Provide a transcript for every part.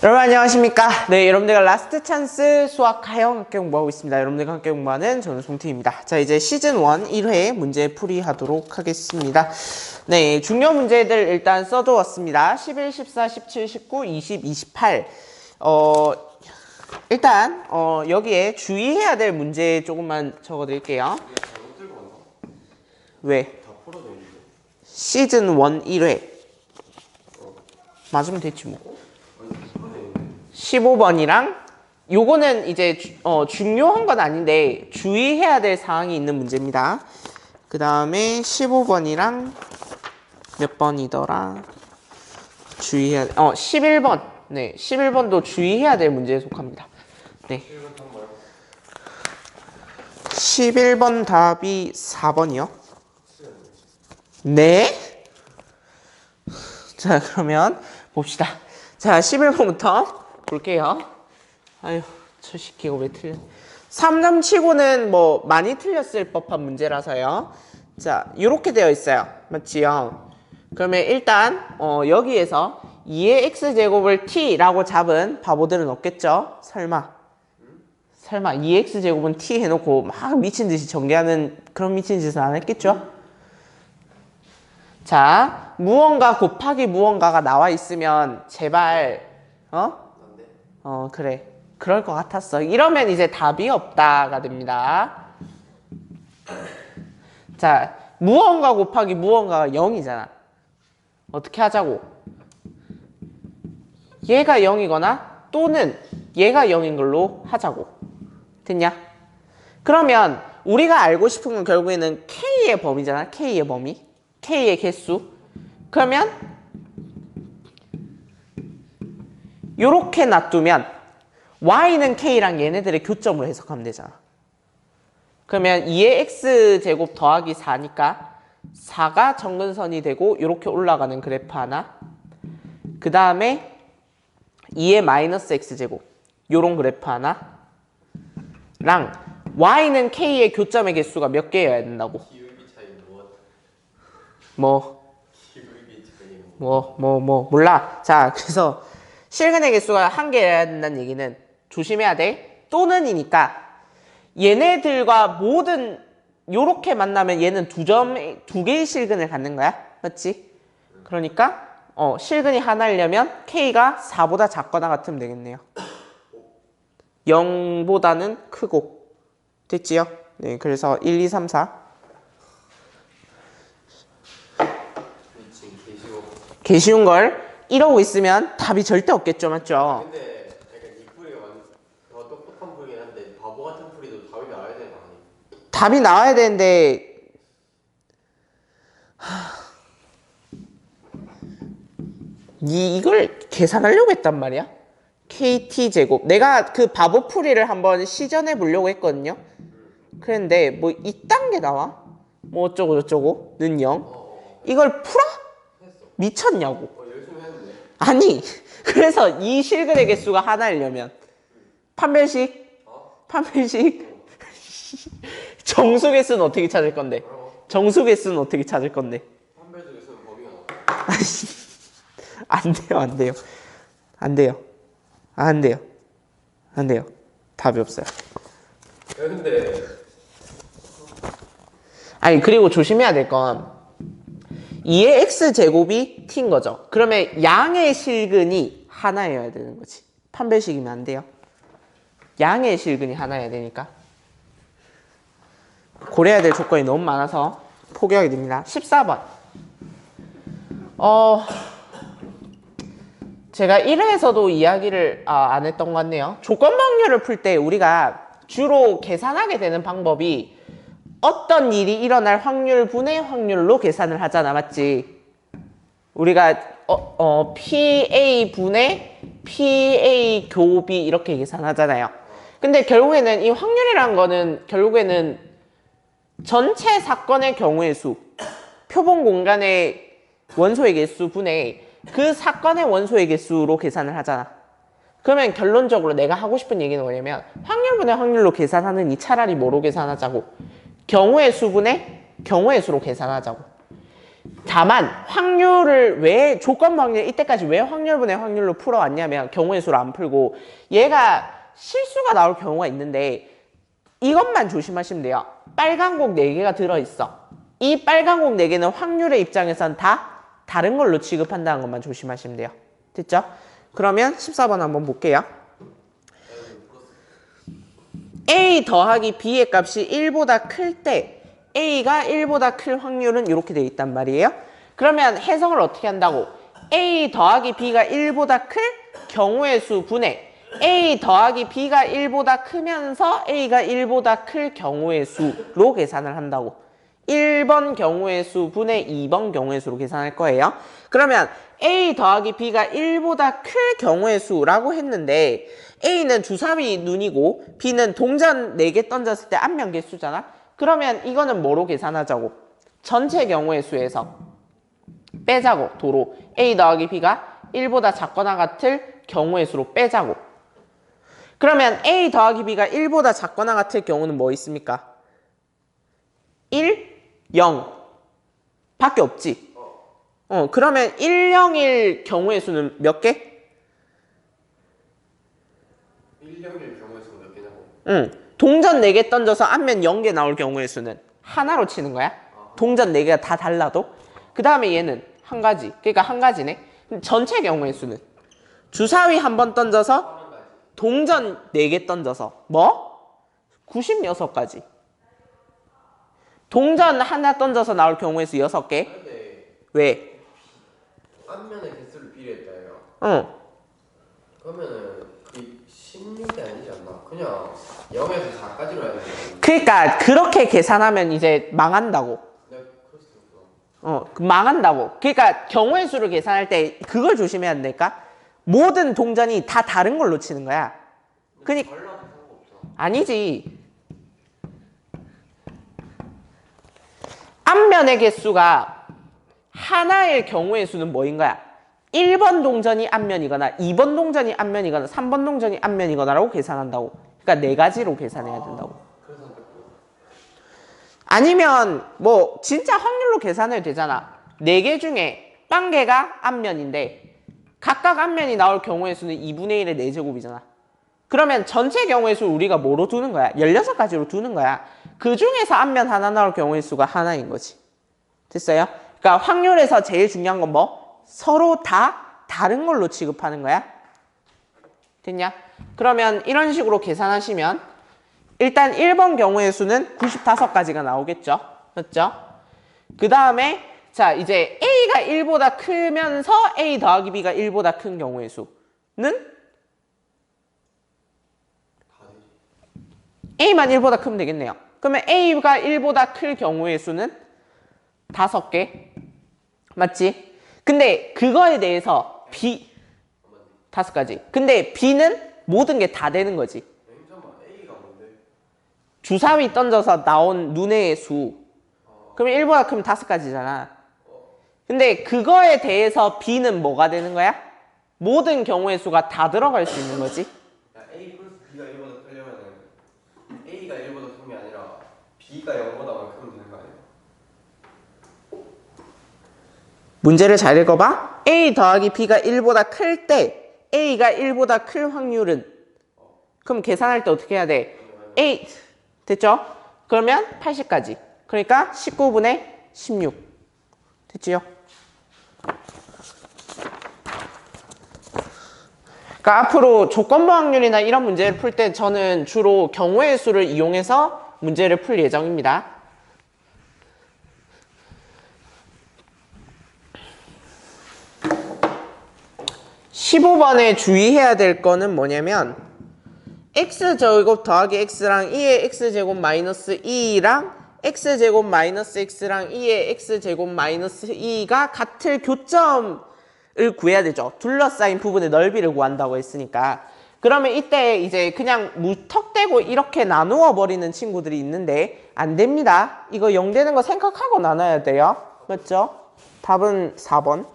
여러분 안녕하십니까? 네, 여러분들과 라스트 찬스 수학 하영 함께 공부하고 있습니다. 여러분들과 함께 공부하는 저는 송태입니다. 자, 이제 시즌 1 1회 문제 풀이 하도록 하겠습니다. 네, 중요 문제들 일단 써두었습니다. 11, 14, 17, 19, 20, 28. 일단 여기에 주의해야 될 문제 조금만 적어드릴게요. 왜? 시즌 1 1회. 맞으면 됐지 뭐. 15번이랑 요거는 이제 중요한 건 아닌데 주의해야 될 사항이 있는 문제입니다. 그 다음에 15번이랑 몇 번이더라? 주의해야 11번. 네, 11번도 주의해야 될 문제에 속합니다. 네. 11번 답이 4번이요? 네? 자, 그러면 봅시다. 자, 11번부터 볼게요. 아유, 저 새끼가 왜 틀려? 3점 치고는 뭐 많이 틀렸을 법한 문제라서요. 자, 요렇게 되어 있어요. 맞지요? 그러면 일단 여기에서 2의 x제곱을 t라고 잡은 바보들은 없겠죠? 설마 2x제곱은 t 해놓고 막 미친듯이 전개하는 그런 미친 짓은 안 했겠죠? 자, 무언가 곱하기 무언가가 나와 있으면 제발 그래. 그럴 것 같았어. 이러면 이제 답이 없다가 됩니다. 자, 무언가 곱하기 무언가가 0이잖아. 어떻게 하자고? 얘가 0이거나 또는 얘가 0인 걸로 하자고. 됐냐? 그러면 우리가 알고 싶은 건 결국에는 K의 범위잖아. K의 범위. K의 개수. 그러면 요렇게 놔두면 y는 k랑 얘네들의 교점으로 해석하면 되잖아. 그러면 2의 x제곱 더하기 4니까 4가 정근선이 되고 요렇게 올라가는 그래프 하나, 그 다음에 2의 마이너스 x제곱 요런 그래프 하나 랑 y는 k의 교점의 개수가 몇 개여야 된다고? 몰라. 자, 그래서 실근의 개수가 1개여야 된다는 얘기는 조심해야 돼. 또는이니까 얘네들과 모든 요렇게 만나면 얘는 두 개의 실근을 갖는 거야. 맞지? 그러니까 실근이 하나이려면 K가 4보다 작거나 같으면 되겠네요. 0보다는 크고. 됐지요? 네, 그래서 1, 2, 3, 4. 개쉬운 걸 이러고 있으면 답이 절대 없겠죠, 맞죠? 근데 약간 이 풀이가 더 똑똑한 풀이긴 한데 바보 같은 풀이도 답이 나와야 되는 거 아니에요? 답이 나와야 되는데 이걸 계산하려고 했단 말이야. KT제곱. 내가 그 바보 풀이를 한번 시전해 보려고 했거든요. 그런데 뭐 이딴 게 나와? 뭐 어쩌고 저쩌고 는 0. 이걸 풀어? 미쳤냐고. 열심히 했는데. 아니, 그래서 이 실근의 개수가 하나이려면 판별식 정수 개수는 어떻게 찾을 건데? 정수 개수는 어떻게 찾을 건데? 판별 중에서는 범위가 나와. 안 돼요. 답이 없어요. 근데 아니, 그리고 조심해야 될 건 2의 x제곱이 t인 거죠. 그러면 양의 실근이 하나여야 되는 거지. 판별식이면 안 돼요. 양의 실근이 하나여야 되니까. 고려해야 될 조건이 너무 많아서 포기하게 됩니다. 14번. 제가 1회에서도 이야기를 안 했던 것 같네요. 조건 확률을 풀 때 우리가 주로 계산하게 되는 방법이 어떤 일이 일어날 확률 분의 확률로 계산을 하잖아. 맞지? 우리가 PA 분의 PA 교비 이렇게 계산하잖아요. 근데 결국에는 이 확률이란 거는 결국에는 전체 사건의 경우의 수, 표본 공간의 원소의 개수 분의 그 사건의 원소의 개수로 계산을 하잖아. 그러면 결론적으로 내가 하고 싶은 얘기는 뭐냐면 확률 분의 확률로 계산하느니 차라리 뭐로 계산하자고? 경우의 수분의 경우의 수로 계산하자고. 다만 확률을 왜 조건 확률 이때까지 왜 확률분의 확률로 풀어왔냐면 경우의 수를 안 풀고 얘가 실수가 나올 경우가 있는데 이것만 조심하시면 돼요. 빨간 곡 4개가 들어있어. 이 빨간 곡 4개는 확률의 입장에선 다 다른 걸로 취급한다는 것만 조심하시면 돼요. 됐죠? 그러면 14번 한번 볼게요. A 더하기 B의 값이 1보다 클 때 A가 1보다 클 확률은 이렇게 되어 있단 말이에요. 그러면 해석을 어떻게 한다고? A 더하기 B가 1보다 클 경우의 수 분의 A 더하기 B가 1보다 크면서 A가 1보다 클 경우의 수로 계산을 한다고. 1번 경우의 수 분의 2번 경우의 수로 계산할 거예요. 그러면 A 더하기 B가 1보다 클 경우의 수라고 했는데 A는 주사위 눈이고 B는 동전 4개 던졌을 때 앞면 개수잖아. 그러면 이거는 뭐로 계산하자고? 전체 경우의 수에서 빼자고. 도로 A 더하기 B가 1보다 작거나 같을 경우의 수로 빼자고. 그러면 A 더하기 B가 1보다 작거나 같을 경우는 뭐 있습니까? 1, 0 밖에 없지. 그러면 1, 0일 경우의 수는 몇 개? 1, 0일 경우의 수가 몇 개냐고? 응. 동전 4개 던져서 앞면 0개 나올 경우의 수는 하나로 치는 거야. 동전 4개가 다 달라도. 그 다음에 얘는 한 가지. 그러니까 한 가지네. 전체 경우의 수는 주사위 한 번 던져서 동전 4개 던져서 뭐? 96가지. 동전 하나 던져서 나올 경우의 수 6개. 근데 왜? 앞면의 개수를 비례했다 얘가. 응. 그러면은 이 16이 아니지 않나? 그냥 0에서 4까지로 해야 되는 거야. 그러니까 그렇게 계산하면 이제 망한다고. 내가 그럴 수도 없어. 망한다고. 그러니까 경우의 수를 계산할 때 그걸 조심해야 된다니까. 모든 동전이 다 다른 걸로 치는 거야. 그러니까 달라도 상관없어. 아니지. 앞면의 개수가 하나의 경우의 수는 뭐인 거야? 1번 동전이 앞면이거나 2번 동전이 앞면이거나 3번 동전이 앞면이거나라고 계산한다고. 그러니까 4가지로 계산해야 된다고. 그래서 아니면 뭐 진짜 확률로 계산해도 되잖아. 4개 중에 빵개가 앞면인데 각각 앞면이 나올 경우의 수는 2분의 1의 4제곱이잖아. 그러면 전체 경우의 수를 우리가 뭐로 두는 거야? 16가지로 두는 거야. 그 중에서 앞면 하나 나올 경우의 수가 하나인 거지. 됐어요? 그러니까 확률에서 제일 중요한 건 뭐? 서로 다 다른 걸로 취급하는 거야. 됐냐? 그러면 이런 식으로 계산하시면 일단 1번 경우의 수는 95가지가 나오겠죠. 맞죠? 그 다음에 자 이제 A가 1보다 크면서 A 더하기 B가 1보다 큰 경우의 수는 A만 1보다 크면 되겠네요. 그러면 A가 1보다 클 경우의 수는 5개. 맞지? 근데 그거에 대해서 B 5가지. 근데 B는 모든 게 다 되는 거지. 잠깐만 A가 뭔데? 주사위 던져서 나온 눈의 수. 그러면 1보다 크면 5가지잖아. 근데 그거에 대해서 B는 뭐가 되는 거야? 모든 경우의 수가 다 들어갈 수 있는 거지. 야 A 플러스 B가 1보다 크려면은 A가 1보다 큰 게 아니라 B가 0보다만 크면 되는 거 아니야? 문제를 잘 읽어봐. A 더하기 B가 1보다 클 때 A가 1보다 클 확률은 그럼 계산할 때 어떻게 해야 돼? A 됐죠? 그러면 80까지. 그러니까 19분의 16 됐지요? 그러니까 앞으로 조건부 확률이나 이런 문제를 풀 때 저는 주로 경우의 수를 이용해서 문제를 풀 예정입니다. 15번에 주의해야 될 거는 뭐냐면 x제곱 더하기 x랑 2의 x제곱 마이너스 2랑 x제곱 마이너스 x랑 2의 x제곱 마이너스 2가 같을 교점을 구해야 되죠. 둘러싸인 부분의 넓이를 구한다고 했으니까. 그러면 이때 이제 그냥 무턱대고 이렇게 나누어 버리는 친구들이 있는데 안 됩니다. 이거 0 되는 거 생각하고 나눠야 돼요. 맞죠? 답은 4번.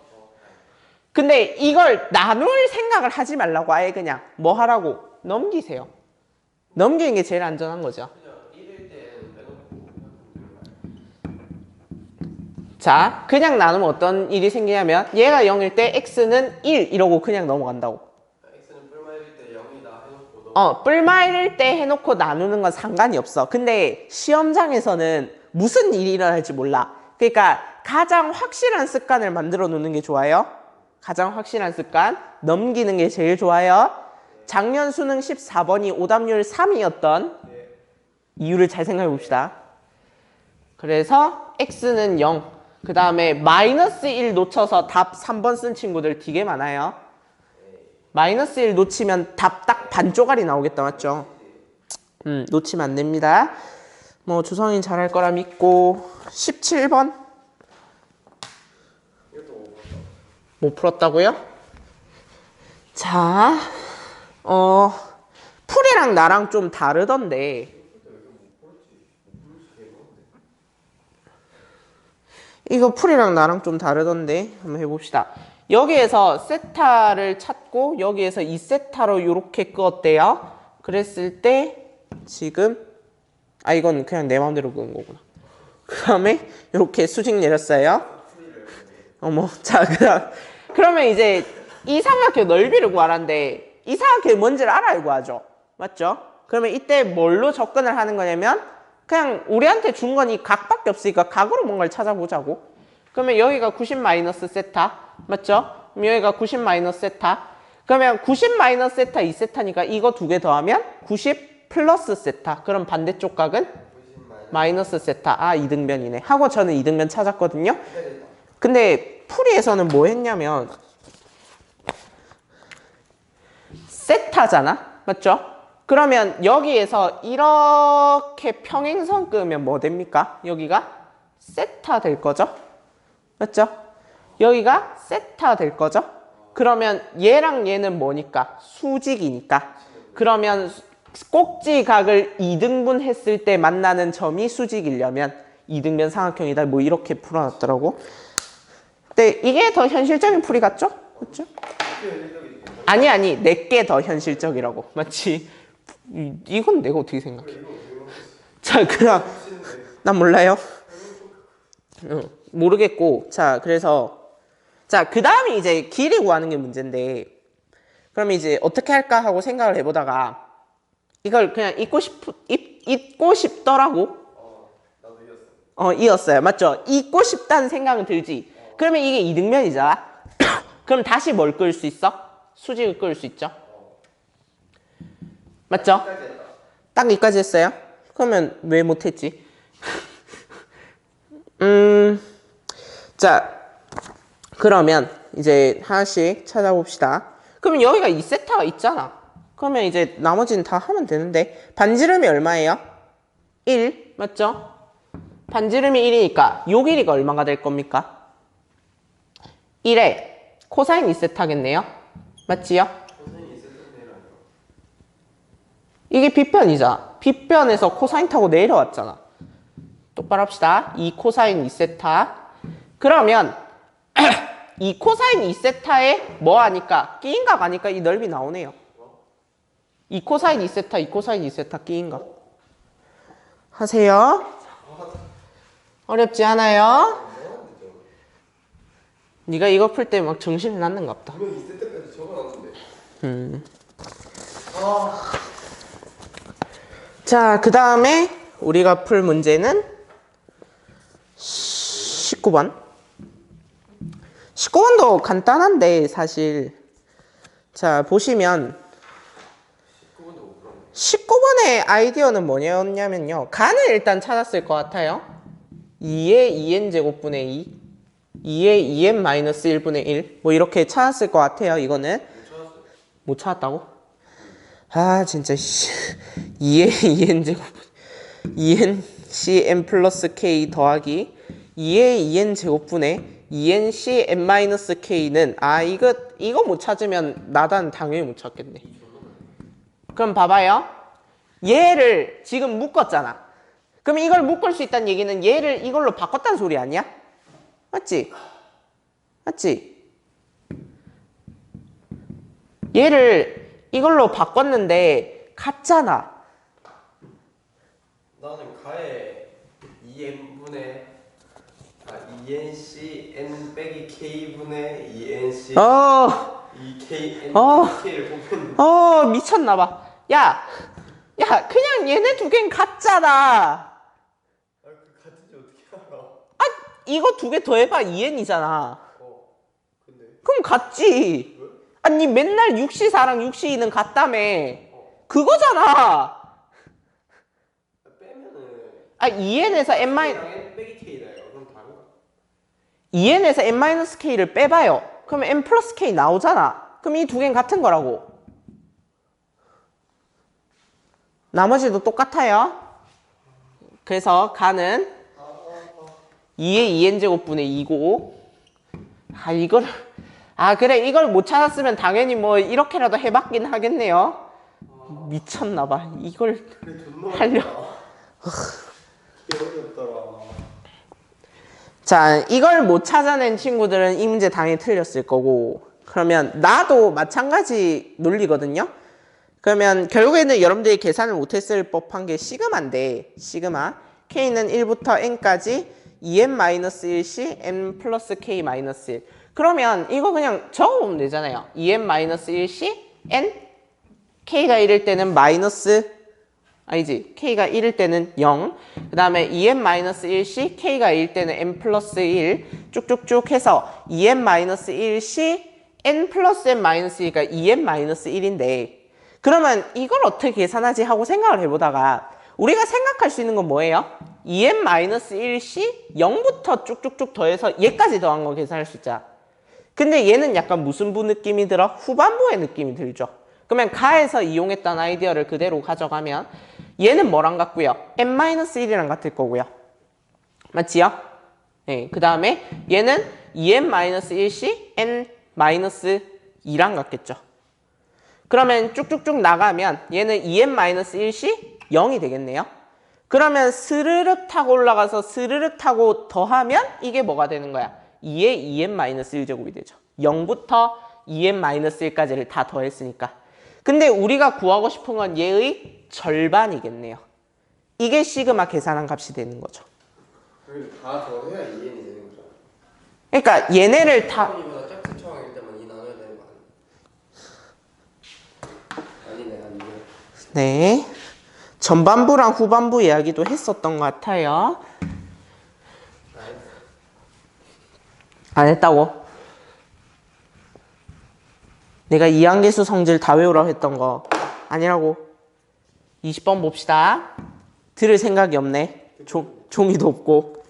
근데 이걸 나눌 생각을 하지 말라고 아예 그냥 뭐 하라고? 넘기세요. 넘기는 게 제일 안전한 거죠. 자, 그냥 나누면 어떤 일이 생기냐면 얘가 0일 때 x는 1 이러고 그냥 넘어간다고. x는 뿔마일 때 0이다 해놓고 뿔마일 때 해놓고 나누는 건 상관이 없어. 근데 시험장에서는 무슨 일이 일어날지 몰라. 그러니까 가장 확실한 습관을 만들어 놓는 게 좋아요. 가장 확실한 습관 넘기는 게 제일 좋아요. 작년 수능 14번이 오답률 3이었던 이유를 잘 생각해 봅시다. 그래서 x는 0. 그 다음에 마이너스 1 놓쳐서 답 3번 쓴 친구들 되게 많아요. 마이너스 1 놓치면 답 딱 반 쪼가리 나오겠다, 맞죠? 놓치면 안 됩니다. 뭐 주성이 잘할 거라 믿고 17번 못 풀었다고요? 자, 풀이랑 나랑 좀 다르던데 이거 풀이랑 나랑 좀 다르던데 한번 해봅시다. 여기에서 세타를 찾고 여기에서 2세타로 이렇게 끄었대요. 그랬을 때 지금 이건 그냥 내 마음대로 그은 거구나. 그 다음에 이렇게 수직 내렸어요. 자 그러면 이제 이삼각형 넓이를 구하라는데 이삼각형이 뭔지를 알아야 구하죠. 맞죠? 그러면 이때 뭘로 접근을 하는 거냐면 그냥 우리한테 준 건 이 각밖에 없으니까 각으로 뭔가를 찾아보자고. 그러면 여기가 90 마이너스 세타 맞죠? 그럼 여기가 90 마이너스 세타. 그러면 90 마이너스 세타 2세타니까 이거 두 개 더하면 90 플러스 세타. 그럼 반대쪽 각은 마이너스 세타. 이등변이네 하고 저는 이등변 찾았거든요. 근데 풀이에서는 뭐 했냐면 세타잖아 맞죠? 그러면 여기에서 이렇게 평행선 끄면 뭐 됩니까? 여기가 세타 될 거죠? 맞죠? 여기가 세타 될 거죠? 그러면 얘랑 얘는 뭐니까? 수직이니까. 그러면 꼭지각을 2등분 했을 때 만나는 점이 수직이려면 이등변 삼각형이다. 뭐 이렇게 풀어놨더라고. 근데 이게 더 현실적인 풀이 같죠? 맞죠? 아니 내게 더 현실적이라고. 맞지? 이건 내가 어떻게 생각해? 자, 그럼 난 몰라요. 모르겠고. 자, 그래서 그 다음에 이제 길이 구하는 게 문제인데 그럼 이제 어떻게 할까 하고 생각을 해보다가 이걸 그냥 잊고 싶더라고. 나도 이었어요. 맞죠? 잊고 싶다는 생각은 들지. 그러면 이게 이등변이잖아. 그럼 다시 뭘 끌 수 있어? 수직을 끌 수 있죠. 맞죠? 딱 여기까지 했어요? 그러면 왜 못했지? 자, 그러면 이제 하나씩 찾아봅시다. 그러면 여기가 2세타가 있잖아. 그러면 이제 나머지는 다 하면 되는데 반지름이 얼마예요? 1 맞죠? 반지름이 1이니까 요 길이가 얼마가 될 겁니까? 1에 코사인 2세타겠네요. 맞지요? 이게 빗변이잖아. 빗변에서 코사인 타고 내려왔잖아. 똑바로 합시다. 2 코사인 2세타. 그러면 이 코사인 2세타에 뭐 하니까? 끼인각 하니까 이 넓이 나오네요. 2 코사인 2세타, 2 코사인 2세타 끼인각. 하세요. 어렵지 않아요? 네가 이거 풀 때 막 정신이 났는갑다. 분명 2세트까지 적어놨는데. 자, 그 다음에 우리가 풀 문제는 19번. 19번도 간단한데 사실 자 보시면 19번의 아이디어는 뭐냐면요. 간을 일단 찾았을 것 같아요. 2의 2n 제곱분의 2 2의 2n 마이너스 1분의 1 뭐 이렇게 찾았을 것 같아요. 이거는 못 찾았다고? 진짜 2의 2n 제곱분 2n cn 플러스 k 더하기 2의 2n 제곱분의 2n cn 마이너스 k는 이거 못 찾으면 나단 당연히 못 찾겠네. 그럼 봐봐요. 얘를 지금 묶었잖아. 그럼 이걸 묶을 수 있다는 얘기는 얘를 이걸로 바꿨다는 소리 아니야? 맞지? 맞지? 얘를 이걸로 바꿨는데 같잖아. 나는 가에 2n분의 2nc n 빼기 k분의 2nc 2k n k를 보면 미쳤나봐. 야, 그냥 얘네 두 개는 같잖아. 그 같은지 어떻게 알아? 이거 두 개 더해봐 2n이잖아. 근데 그럼 같지. 왜? 아니 맨날 6C4랑 6C2는 같다며. 그거잖아. 빼면은 2n에서 n n 빼기 k다 이거. 그럼 다른가? 2n에서 n-k를 빼봐요. 그러면 n 플러스 k 나오잖아. 그럼 이 두 개는 같은 거라고. 나머지도 똑같아요. 그래서 가는 2의 2n제곱분의 2고 그래 이걸 못 찾았으면 당연히 뭐 이렇게라도 해봤긴 하겠네요. 미쳤나봐. 이걸 하려. 어렵더라. 자, 이걸 못 찾아낸 친구들은 이 문제 당연히 틀렸을 거고, 그러면 나도 마찬가지 논리거든요. 그러면 결국에는 여러분들이 계산을 못했을 법한 게 시그마인데, 시그마 k는 1부터 n까지 2n-1시 n 플러스 k-1. 그러면 이거 그냥 적어보면 되잖아요. 2n-1시 n k가 1일 때는 k가 1일 때는 0. 그 다음에 2n-1시 k가 1일 때는 n 플러스 1 쭉쭉쭉 해서 2n-1시 n 플러스 n-1가 2n-1인데 그러면 이걸 어떻게 계산하지 하고 생각을 해보다가 우리가 생각할 수 있는 건 뭐예요? 2n-1시 0부터 쭉쭉쭉 더해서 얘까지 더한 거 계산할 수 있잖아. 근데 얘는 약간 무슨 부 느낌이 들어? 후반부의 느낌이 들죠. 그러면 가에서 이용했던 아이디어를 그대로 가져가면 얘는 뭐랑 같고요? n-1이랑 같을 거고요. 맞지요? 네, 그 다음에 얘는 2n-1시 n-2랑 같겠죠. 그러면 쭉쭉쭉 나가면 얘는 2n-1시 0이 되겠네요. 그러면 스르륵 타고 올라가서 스르륵 타고 더하면 이게 뭐가 되는 거야? 2의 2n-1제곱이 되죠. 0부터 2n-1까지를 다 더했으니까. 근데 우리가 구하고 싶은 건 얘의 절반이겠네요. 이게 시그마 계산한 값이 되는 거죠. 다 더해야 2n이 되는 거죠. 그러니까 얘네를 다 이보다 짝짓 처방일 때만 2 나눠야 되는 거 아니네. 아니네. 네. 전반부랑 후반부 이야기도 했었던 것 같아요. 안 했다고? 내가 이항계수 성질 다 외우라고 했던 거 아니라고. 20번 봅시다. 들을 생각이 없네. 종이도 없고.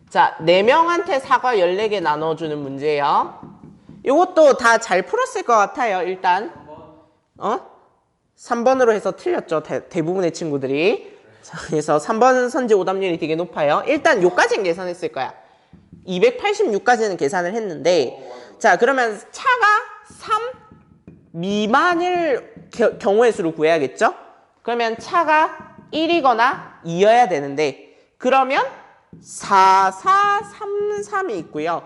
자, 4명한테 사과 14개 나눠주는 문제예요. 이것도 다 잘 풀었을 것 같아요. 일단 3번으로 해서 틀렸죠. 대부분의 친구들이. 자, 그래서 3번 선지 오답률이 되게 높아요. 일단 요까지는 계산했을 거야. 286까지는 계산을 했는데 자 그러면 차가 3 미만일 경우의 수를 구해야겠죠? 그러면 차가 1이거나 2여야 되는데 그러면 4433이 있고요.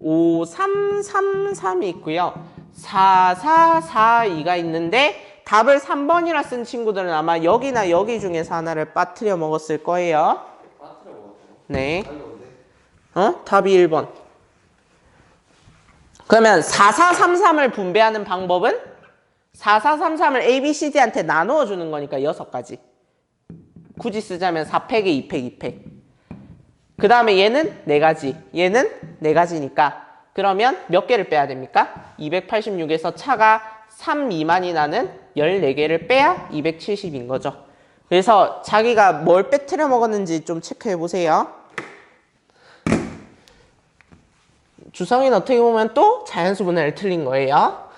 5333이 있고요. 4442가 있는데 답을 3번이라 쓴 친구들은 아마 여기나 여기 중에서 하나를 빠뜨려 먹었을 거예요. 빠뜨려 먹었어. 네. 답이 1번. 그러면 4433을 분배하는 방법은 4433을 A, B, C, D한테 나누어 주는 거니까 6가지. 굳이 쓰자면 4팩에 2팩, 2팩. 그 다음에 얘는 4가지. 얘는 4가지니까. 그러면 몇 개를 빼야 됩니까? 286에서 차가 3 미만이 나는 14개를 빼야 270인 거죠. 그래서 자기가 뭘 빼뜨려 먹었는지 좀 체크해 보세요. 주성이는 어떻게 보면 또 자연수 분해를 틀린 거예요.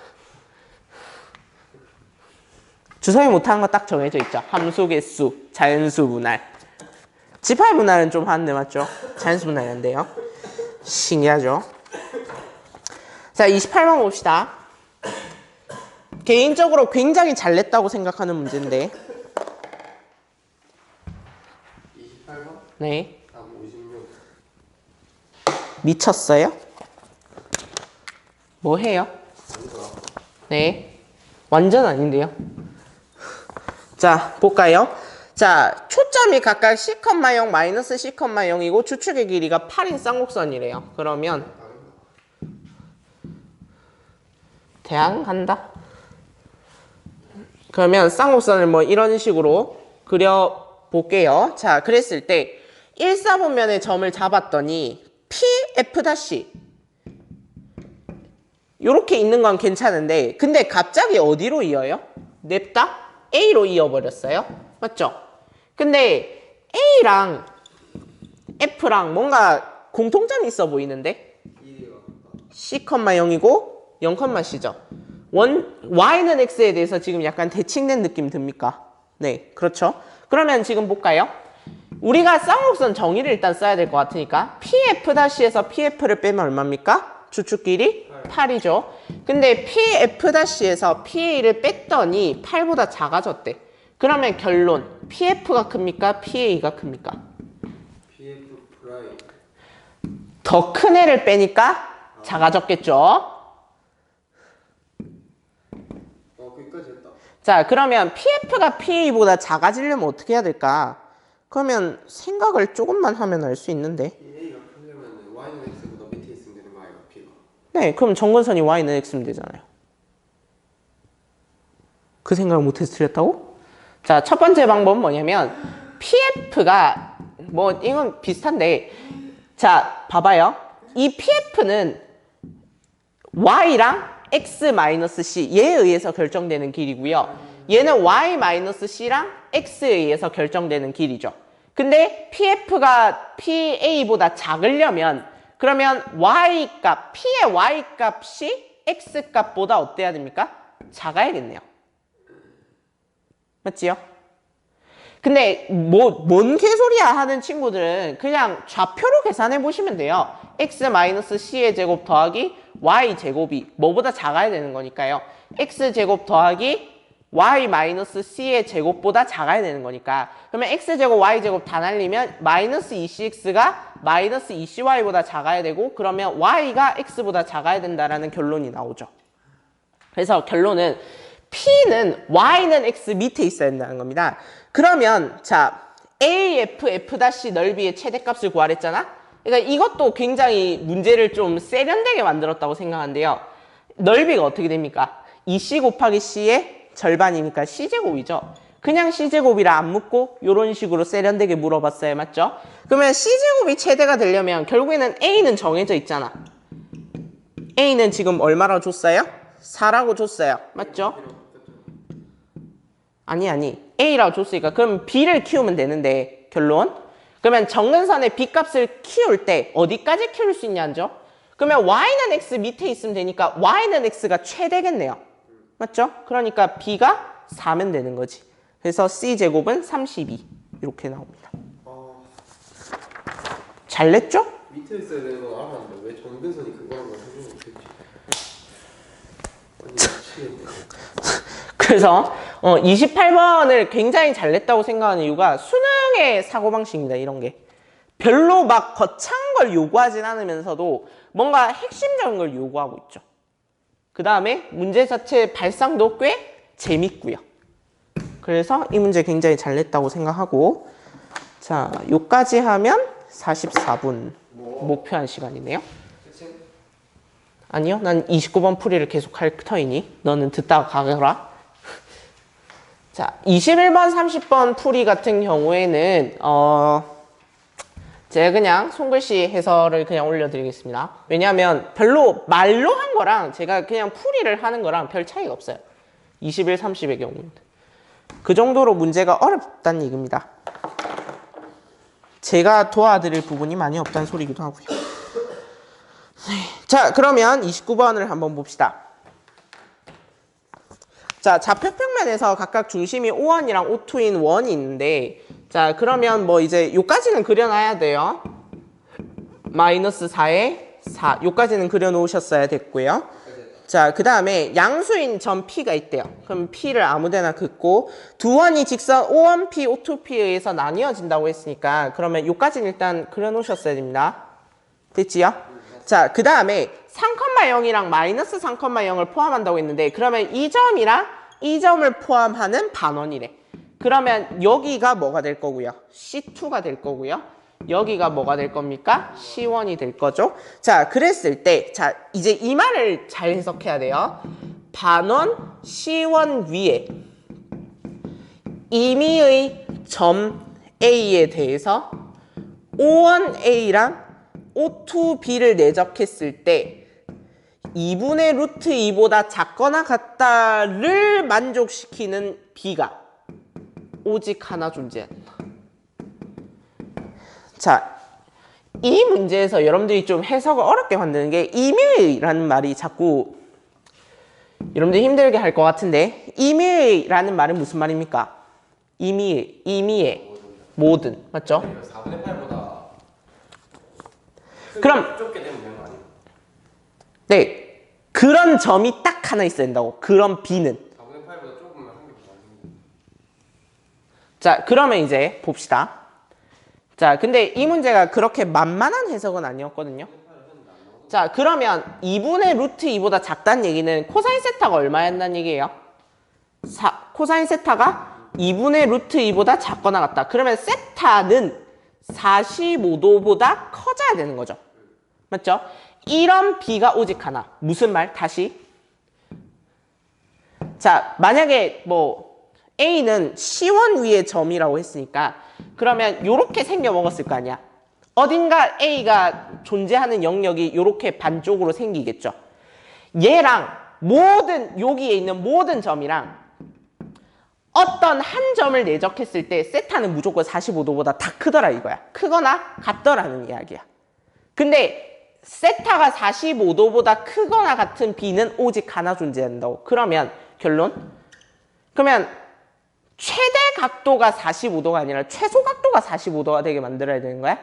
주성이 못하는 거 딱 정해져 있죠. 함수 개수, 자연수 분할. 지파의 분할은 좀 하는데 맞죠? 자연수 분할이 안 돼요. 신기하죠? 자, 28번 봅시다. 개인적으로 굉장히 잘 냈다고 생각하는 문제인데. 28번? 네. 56. 미쳤어요? 뭐 해요? 네. 완전 아닌데요. 자, 볼까요? 자, 초짜 점이 각각 C,0 마이너스 C,0이고 주축의 길이가 8인 쌍곡선이래요. 그러면 대항 간다. 그러면 쌍곡선을 뭐 이런 식으로 그려볼게요. 자, 그랬을 때 1사분면의 점을 잡았더니 PF' 요렇게 있는 건 괜찮은데 근데 갑자기 어디로 이어요? 냅다 A로 이어버렸어요. 맞죠? 근데 A랑 F랑 뭔가 공통점이 있어 보이는데 C,0이고 0,C죠. Y는 X에 대해서 지금 약간 대칭된 느낌 듭니까? 네, 그렇죠. 그러면 지금 볼까요? 우리가 쌍곡선 정의를 일단 써야 될 것 같으니까 PF'에서 PF를 빼면 얼마입니까? 주축 길이 8이죠. 근데 PF'에서 PA를 뺐더니 8보다 작아졌대. 그러면 결론 PF가 큽니까? PA가 큽니까? PF 프라임. 더 큰 애를 빼니까 작아졌겠죠. 거기까지 했다. 자, 그러면 PF가 PA보다 작아지려면 어떻게 해야 될까? 그러면 생각을 조금만 하면 알 수 있는데. A가 크려면 Y는 X보다 밑에 있으면 되는 거 아이가 P가. 네, 그럼 정근선이 Y는 X면 되잖아요. 그 생각을 못해서 틀렸다고? 자, 첫 번째 방법은 뭐냐면 PF가 뭐 이건 비슷한데 자, 봐봐요. 이 PF는 Y랑 X-C 얘에 의해서 결정되는 길이고요. 얘는 Y-C랑 X에 의해서 결정되는 길이죠. 근데 PF가 PA보다 작으려면 그러면 Y값, P의 Y값이 X값보다 어때야 됩니까? 작아야겠네요. 맞지요? 근데 뭔 개소리야 하는 친구들은 그냥 좌표로 계산해 보시면 돼요. X-C의 제곱 더하기 Y제곱이 뭐보다 작아야 되는 거니까요. X제곱 더하기 Y-C의 제곱보다 작아야 되는 거니까 그러면 X제곱 Y제곱 다 날리면 마이너스 2CX가 마이너스 2CY보다 작아야 되고 그러면 Y가 X보다 작아야 된다라는 결론이 나오죠. 그래서 결론은 P는 Y는 X 밑에 있어야 된다는 겁니다. 그러면 자 AF, F' 넓이의 최대값을 구하랬잖아. 그러니까 이것도 굉장히 문제를 좀 세련되게 만들었다고 생각하는데요. 넓이가 어떻게 됩니까? 2C 곱하기 C의 절반이니까 C제곱이죠. 그냥 C제곱이라 안 묻고 이런 식으로 세련되게 물어봤어요. 맞죠? 그러면 C제곱이 최대가 되려면 결국에는 A는 정해져 있잖아. A는 지금 얼마라고 줬어요? 4라고 줬어요. 맞죠? 아니 A라고 줬으니까 그럼 B를 키우면 되는데 결론 그러면 정근선의 B값을 키울 때 어디까지 키울 수 있냐죠? 그러면 Y는 X 밑에 있으면 되니까 Y는 X가 최대겠네요. 맞죠? 그러니까 B가 4면 되는 거지. 그래서 C제곱은 32 이렇게 나옵니다. 잘 냈죠? 밑에 있어야 되는 건 알았는데 왜 정근선이 그거란 걸 해주면 좋겠지. 아니 미치겠네. 그래서 28번을 굉장히 잘 냈다고 생각하는 이유가 수능의 사고방식입니다. 이런 게. 별로 막 거창한 걸 요구하진 않으면서도 뭔가 핵심적인 걸 요구하고 있죠. 그 다음에 문제 자체 발상도 꽤 재밌고요. 그래서 이 문제 굉장히 잘 냈다고 생각하고 자, 요까지 하면 44분 목표한 시간이네요. 아니요, 난 29번 풀이를 계속 할 터이니 너는 듣다가 가거라. 자, 21번, 30번 풀이 같은 경우에는 제가 그냥 손글씨 해설을 그냥 올려드리겠습니다. 왜냐하면 별로 말로 한 거랑 제가 그냥 풀이를 하는 거랑 별 차이가 없어요. 21, 30의 경우는. 그 정도로 문제가 어렵다는 얘기입니다. 제가 도와드릴 부분이 많이 없다는 소리기도 하고요. 자, 그러면 29번을 한번 봅시다. 자, 좌표평면에서 각각 중심이 O1이랑 O2인 원이 있는데 자, 그러면 뭐 이제 요까지는 그려놔야 돼요. 마이너스 4에 4 요까지는 그려놓으셨어야 됐고요. 자, 그 다음에 양수인 점 P가 있대요. 그럼 P를 아무데나 긋고 두 원이 직선 O1P, O2P에 의해서 나뉘어진다고 했으니까 그러면 요까지는 일단 그려놓으셨어야 됩니다. 됐지요? 자, 그 다음에 3,0이랑 마이너스 3,0을 포함한다고 했는데 그러면 이 점이랑 이 점을 포함하는 반원이래. 그러면 여기가 뭐가 될 거고요? C2가 될 거고요. 여기가 뭐가 될 겁니까? C1이 될 거죠. 자, 그랬을 때, 자, 이제 이 말을 잘 해석해야 돼요. 반원 C1 위에 임의의 점 A에 대해서 O1A랑 O2B를 내적했을 때 2분의 루트 2보다 작거나 같다를 만족시키는 B가 오직 하나 존재한다. 자, 이 문제에서 여러분들이 좀 해석을 어렵게 만드는 게 임의라는 말이 자꾸 여러분들이 힘들게 할 것 같은데, 임의라는 말은 무슨 말입니까? 임의의 모든, 맞죠? 4분의 8보다 그럼 좁게 되면 되는 거 아니에요? 네, 그런 점이 딱 하나 있어야 된다고. 그런 B는. 4분의 8보다 조금만 한 개보다 안 생겨. 자, 그러면 이제 봅시다. 자, 근데 이 문제가 그렇게 만만한 해석은 아니었거든요. 자, 그러면 2분의 루트 2보다 작다는 얘기는 코사인 세타가 얼마였다는 얘기예요? 코사인 세타가 2분의 루트 2보다 작거나 같다. 그러면 세타는 45도보다 커져야 되는 거죠. 맞죠? 이런 B가 오직 하나. 무슨 말? 다시. 자, 만약에 뭐 A는 C1 위의 점이라고 했으니까 그러면 요렇게 생겨 먹었을 거 아니야. 어딘가 A가 존재하는 영역이 요렇게 반쪽으로 생기겠죠. 얘랑 모든 여기에 있는 모든 점이랑 어떤 한 점을 내적했을 때 세타는 무조건 45도보다 다 크더라 이거야. 크거나 같더라는 이야기야. 근데 세타가 45도보다 크거나 같은 B는 오직 하나 존재한다고. 그러면 결론? 그러면 최대 각도가 45도가 아니라 최소 각도가 45도가 되게 만들어야 되는 거야.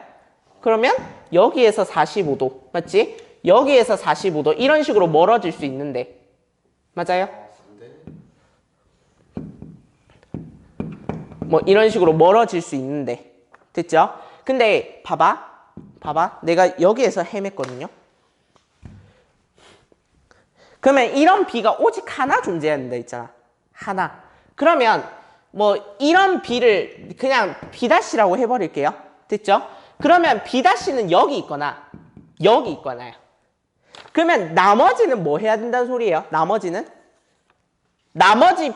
그러면 여기에서 45도, 맞지? 여기에서 45도 이런 식으로 멀어질 수 있는데 맞아요? 뭐 이런 식으로 멀어질 수 있는데 됐죠? 근데 봐봐 내가 여기에서 헤맸거든요. 그러면 이런 B가 오직 하나 존재한다 있잖아. 하나. 그러면 뭐 이런 B를 그냥 B'라고 해버릴게요. 됐죠? 그러면 B'는 여기 있거나 여기 있거나요. 그러면 나머지는 뭐 해야 된다는 소리예요? 나머지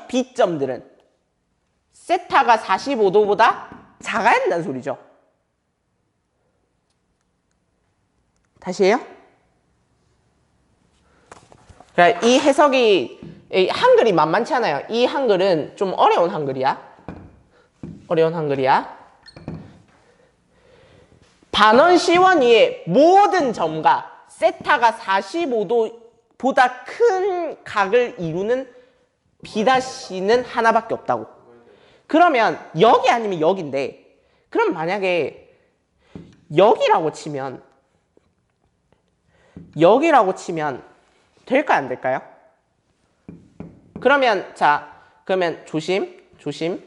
B점들은 세타가 45도보다 작아야 된다는 소리죠. 다시 해요? 그러니까 이 해석이 이 한글이 만만치 않아요. 이 한글은 좀 어려운 한글이야. 반원 C1 위에 모든 점과 세타가 45도보다 큰 각을 이루는 B'는 하나밖에 없다고. 그러면 여기 아니면 여기인데 그럼 만약에 여기라고 치면 될까요? 안 될까요? 그러면 그러면 조심.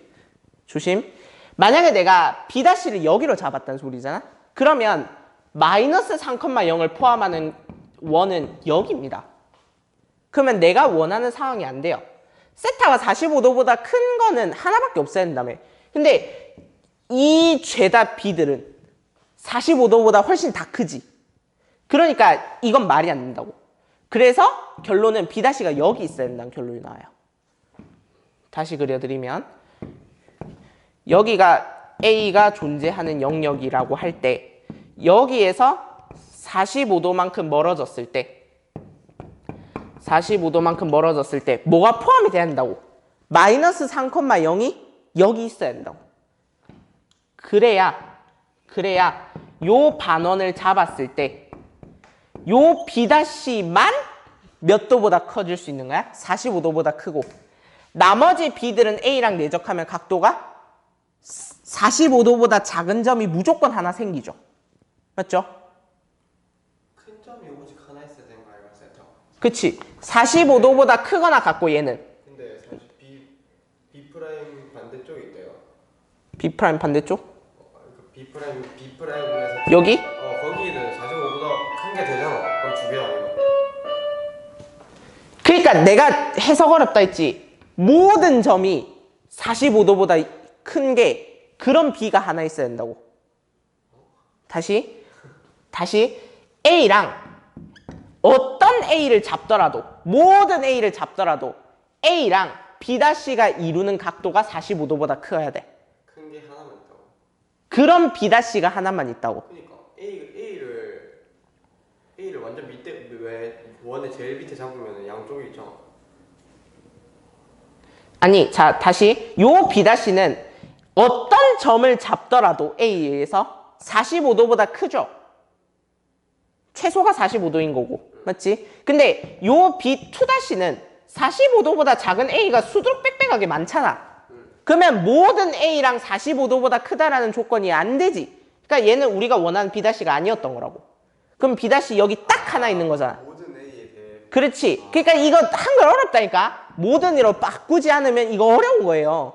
만약에 내가 B'를 여기로 잡았다는 소리잖아. 그러면 마이너스 3,0을 포함하는 원은 여기입니다. 그러면 내가 원하는 상황이 안 돼요. 세타가 45도보다 큰 거는 하나밖에 없어야 된다며. 근데 이 죄다 B들은 45도보다 훨씬 다 크지. 그러니까 이건 말이 안 된다고. 그래서 결론은 B'가 여기 있어야 된다는 결론이 나와요. 다시 그려드리면 여기가 A가 존재하는 영역이라고 할 때 여기에서 45도만큼 멀어졌을 때 뭐가 포함이 돼야 된다고? 마이너스 3,0이 여기 있어야 된다고. 그래야 요 반원을 잡았을 때 요 B'만 몇 도보다 커질 수 있는 거야? 45도보다 크고 나머지 B들은 A랑 내적하면 각도가 45도보다 작은 점이 무조건 하나 생기죠. 맞죠? 큰 점이 오직 하나 있어야 되는 거 아닌가 세타? 그치. 45도보다 크거나 같고 얘는 근데 사실 B 프라임 반대쪽이 있대요. B' 반대쪽? B 프라임에서 여기? 거기는 45보다 큰 게 되잖아. 그럼 두 개 아니야? 그러니까 내가 해석 어렵다 했지. 모든 점이 45도보다 큰 게 그런 B가 하나 있어야 된다고. 다시 A랑 어떤 A를 잡더라도 모든 A를 잡더라도 A랑 B'가 이루는 각도가 45도보다 커야 돼. 큰 게 하나만 있다고. 그런 B'가 하나만 있다고. 그러니까 A를 완전 밑에 왜 원의 제일 밑에 잡으면 양쪽이 있잖아. 아니, 자, 다시 요 B'는 어떤 점을 잡더라도 A에서 45도보다 크죠? 최소가 45도인 거고, 맞지? 근데 요 B2-는 45도보다 작은 A가 수두룩 빽빽하게 많잖아. 그러면 모든 A랑 45도보다 크다라는 조건이 안 되지. 그러니까 얘는 우리가 원하는 B-가 아니었던 거라고. 그럼 B- 여기 딱 하나 있는 거잖아. 모든 A에 대해. 그렇지. 그러니까 이거 한글 어렵다니까. 모든으로 바꾸지 않으면 이거 어려운 거예요.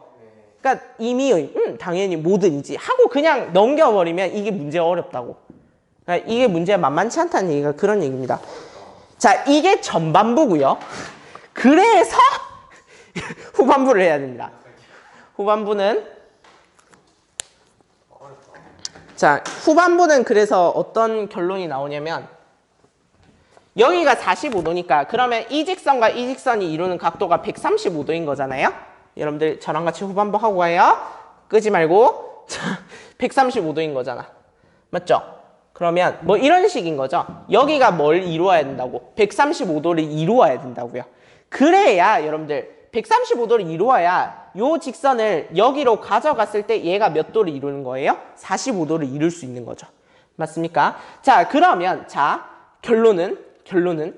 그러니까 이미 당연히 모든이지 하고 그냥 넘겨버리면 이게 문제가 어렵다고. 그러니까 이게 문제가 만만치 않다는 얘기가 그런 얘기입니다. 자, 이게 전반부고요. 그래서 후반부를 해야 됩니다. 후반부는 그래서 어떤 결론이 나오냐면 여기가 45도니까 그러면 이 직선과 이 직선이 이루는 각도가 135도인 거잖아요. 여러분들 저랑 같이 후반부 하고 가요. 끄지 말고 135도인 거잖아. 맞죠? 그러면 뭐 이런 식인 거죠. 여기가 뭘 이루어야 된다고? 135도를 이루어야 된다고요. 그래야 여러분들 135도를 이루어야 요 직선을 여기로 가져갔을 때 얘가 몇 도를 이루는 거예요? 45도를 이룰 수 있는 거죠. 맞습니까? 자, 그러면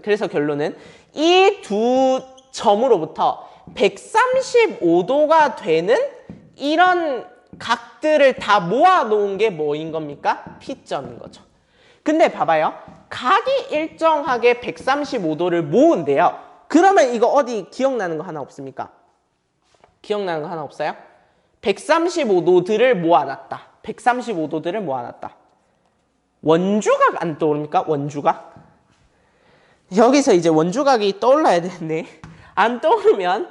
그래서 결론은 이 두 점으로부터 135도가 되는 이런 각들을 다 모아놓은 게 뭐인 겁니까? P점인 거죠. 근데 봐봐요. 각이 일정하게 135도를 모은대요. 그러면 이거 어디 기억나는 거 하나 없습니까? 기억나는 거 하나 없어요? 135도들을 모아놨다. 135도들을 모아놨다. 원주각 안 떠오릅니까? 원주각? 여기서 이제 원주각이 떠올라야 되는데 안 떠오르면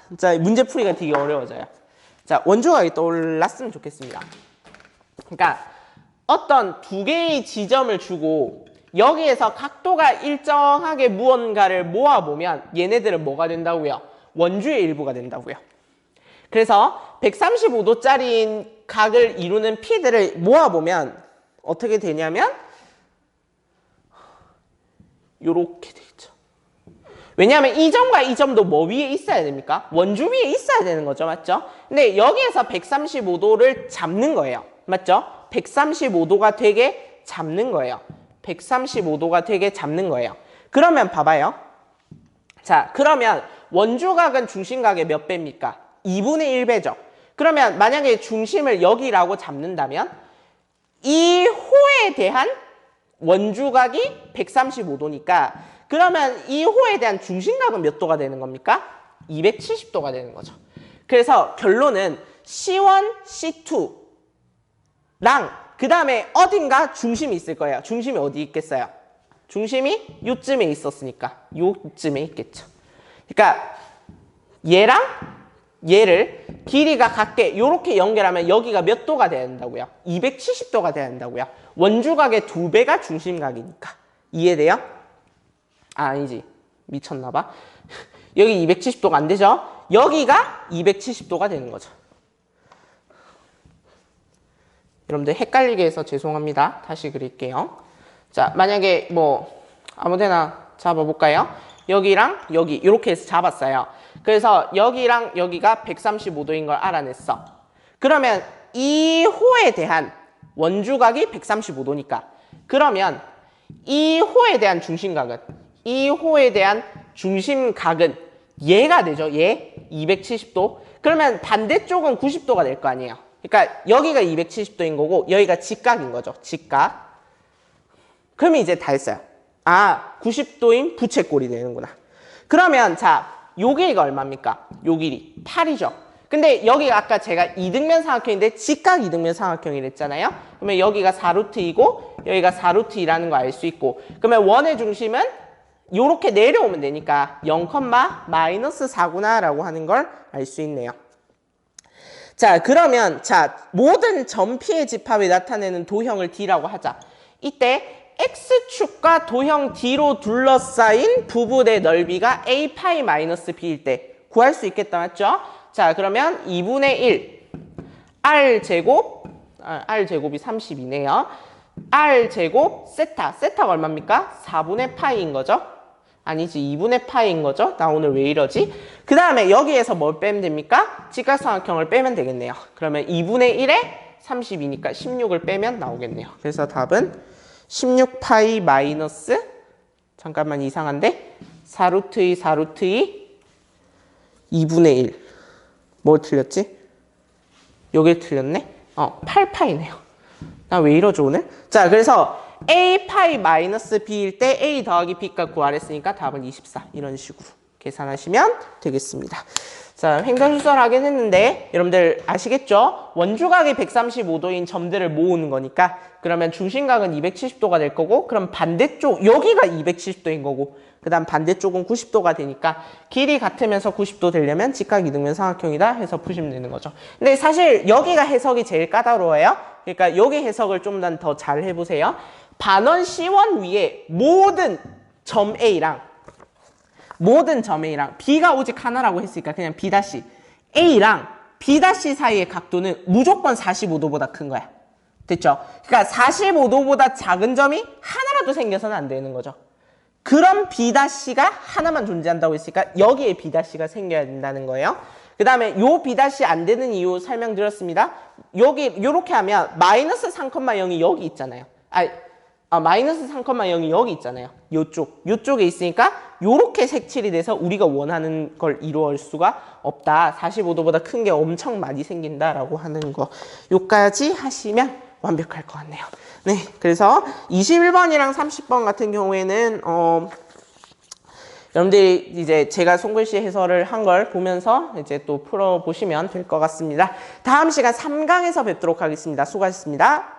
진짜 문제풀이가 되게 어려워져요. 자, 원주각이 떠올랐으면 좋겠습니다. 그러니까 어떤 두 개의 지점을 주고 여기에서 각도가 일정하게 무언가를 모아보면 얘네들은 뭐가 된다고요? 원주의 일부가 된다고요. 그래서 135도짜리 각을 이루는 P들을 모아보면 어떻게 되냐면 요렇게 되죠. 왜냐하면 이 점과 이 점도 뭐 위에 있어야 됩니까? 원주 위에 있어야 되는 거죠. 맞죠? 근데 여기에서 135도를 잡는 거예요. 맞죠? 135도가 되게 잡는 거예요. 135도가 되게 잡는 거예요. 그러면 봐봐요. 자, 그러면 원주각은 중심각의 몇 배입니까? 2분의 1배죠. 그러면 만약에 중심을 여기라고 잡는다면 이 호에 대한 원주각이 135도니까 그러면 이 호에 대한 중심각은 몇 도가 되는 겁니까? 270도가 되는 거죠. 그래서 결론은 C1, C2랑 그 다음에 어딘가 중심이 있을 거예요. 중심이 어디 있겠어요? 중심이 요쯤에 있었으니까 요쯤에 있겠죠. 그러니까 얘랑 얘를 길이가 같게 이렇게 연결하면 여기가 몇 도가 돼야 된다고요? 270도가 돼야 된다고요. 원주각의 2배가 중심각이니까. 이해돼요? 아니지. 미쳤나 봐. 여기 270도가 안 되죠? 여기가 270도가 되는 거죠. 여러분들 헷갈리게 해서 죄송합니다. 다시 그릴게요. 자, 만약에 뭐 아무데나 잡아볼까요? 여기랑 여기 이렇게 해서 잡았어요. 그래서 여기랑 여기가 135도인 걸 알아냈어. 그러면 이 호에 대한 원주각이 135도니까 그러면 이 호에 대한 중심각은 얘가 되죠. 얘 270도. 그러면 반대쪽은 90도가 될 거 아니에요. 그러니까 여기가 270도인 거고 여기가 직각인 거죠. 직각. 그러면 이제 다 했어요. 90도인 부채꼴이 되는구나. 그러면 자, 요 길이가 얼마입니까? 요 길이 8이죠. 근데 여기가 아까 제가 이등변 삼각형인데 직각 이등변 삼각형이랬잖아요. 그러면 여기가 4루트이고 여기가 4루트이라는 거 알 수 있고 그러면 원의 중심은 요렇게 내려오면 되니까 0, -4구나 라고 하는 걸 알 수 있네요. 자, 그러면 자, 모든 점피의 집합을 나타내는 도형을 D라고 하자. 이때 X축과 도형 D로 둘러싸인 부분의 넓이가 A 파이-B일 때 구할 수 있겠다, 맞죠? 자, 그러면 2분의 1 R제곱, R제곱이 30이네요. R제곱 세타가 얼마입니까? 4분의 파이인 거죠? 아니지, 2분의 파이인 거죠? 나 오늘 왜 이러지? 그 다음에 여기에서 뭘 빼면 됩니까? 직각삼각형을 빼면 되겠네요. 그러면 2분의 1에 30이니까 16을 빼면 나오겠네요. 그래서 답은 16파이 마이너스, 잠깐만 이상한데? 4루트 2분의 1. 뭘 틀렸지? 여길 틀렸네? 8파이네요. 나 왜 이러죠 오늘? 자, 그래서 A 파이 마이너스 B일 때 A 더하기 B값 구하랬으니까 답은 24. 이런 식으로 계산하시면 되겠습니다. 자, 횡단수설 하긴 했는데 여러분들 아시겠죠? 원주각이 135도인 점들을 모으는 거니까 그러면 중심각은 270도가 될 거고 그럼 반대쪽 여기가 270도인 거고 그 다음 반대쪽은 90도가 되니까 길이 같으면서 90도 되려면 직각 이등변 삼각형이다 해서 푸시면 되는 거죠. 근데 사실 여기가 해석이 제일 까다로워요. 그러니까 여기 해석을 좀 더 잘 해보세요. 반원 C1 위에 모든 점 A랑 B가 오직 하나라고 했으니까 그냥 B 다시 A랑 B 다시 사이의 각도는 무조건 45도보다 큰 거야. 됐죠? 그러니까 45도보다 작은 점이 하나라도 생겨서는 안 되는 거죠. 그럼 B 다시가 하나만 존재한다고 했으니까 여기에 B 다시가 생겨야 된다는 거예요. 그 다음에 요 B 다시 안 되는 이유 설명드렸습니다. 여기 요렇게 하면 마이너스 3,0이 여기 있잖아요. 마이너스 3,0이 여기 있잖아요. 요쪽에 있으니까 요렇게 색칠이 돼서 우리가 원하는 걸 이루어올 수가 없다. 45도보다 큰 게 엄청 많이 생긴다라고 하는 거. 요까지 하시면 완벽할 것 같네요. 네, 그래서 21번이랑 30번 같은 경우에는 여러분들이 이제 제가 손글씨 해설을 한 걸 보면서 이제 또 풀어보시면 될 것 같습니다. 다음 시간 3강에서 뵙도록 하겠습니다. 수고하셨습니다.